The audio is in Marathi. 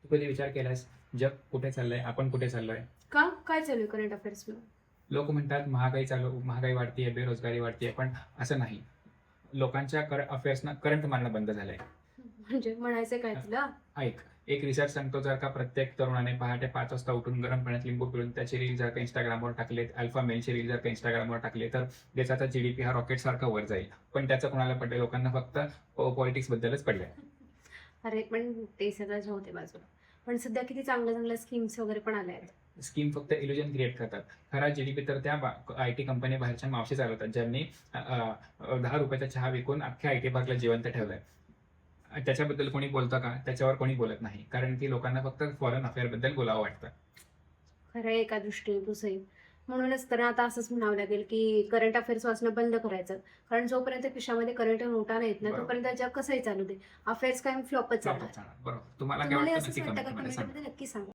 तू कधी विचार केलास जग कुठे चाललंय, आपण कुठे चाललोय? का? काय चालू आहे करंट अफेअर्समध्ये? लोक म्हणतात महागाई वाढतीये, बेरोजगारी वाढतीये, पण असं नाही. लोकांच्या अफेअर्सना करंट मानणं बंद झालंय. म्हणजे म्हणायचं काय तुला? ऐक, एक रिसर्च सांगतो, जर का प्रत्येक तरुणाने पहाटे 5 वाजता उठून गरम पाण्यात लिंबू पिळून त्याचे रील जर का Instagramवर टाकलेत, अल्फा मेलचे रील जर का Instagramवर टाकले, तर देशाचा जीडीपी हा रॉकेट सारखा वर जाईल. पण त्याचं कोणाला पडलंय? लोकांना फक्त पॉलिटिक्स बद्दलच पडलंय. अरे पण ते सगळं जाऊ दे बाजूला. पण सध्या किती चांगल्या चांगल्या स्कीम्स वगैरे पण आल्या आहेत. स्कीम फक्त इल्युजन क्रिएट करतात. खरा जीडीपी तर त्या आयटी कंपनी बाहेरच्या मावशी चालवतात, ज्यांनी 10 रुपयाचा चहा विकून अख्ख्या आयटी पार्कला जिवंत ठेवलंय. त्याच्याबद्दल कोणी बोलतं का? त्याच्यावर कोणी बोलत नाही, कारण की लोकांना फक्त फॉरेन अफेअर बद्दल बोलावं वाटतं. खरं आहे एका दृष्टीने तू सही. म्हणूनच तर आता असंच म्हणावं लागेल की करंट अफेअर्स वाचणं बंद करायचं. कारण जोपर्यंत खिशामध्ये करंट नोटा नाहीत ना, बरोबर. तोपर्यंत जग कसंही चालू दे. अफेअर्स काय फ्लॉपच Flop चालणार. होणार. बरोबर. तुम्हाला काय तुम्हाला वाटतं? असंच नक्की वाटतं का? कमेंटमध्ये सांगा. कमेंटमध्ये नक्की सांगा.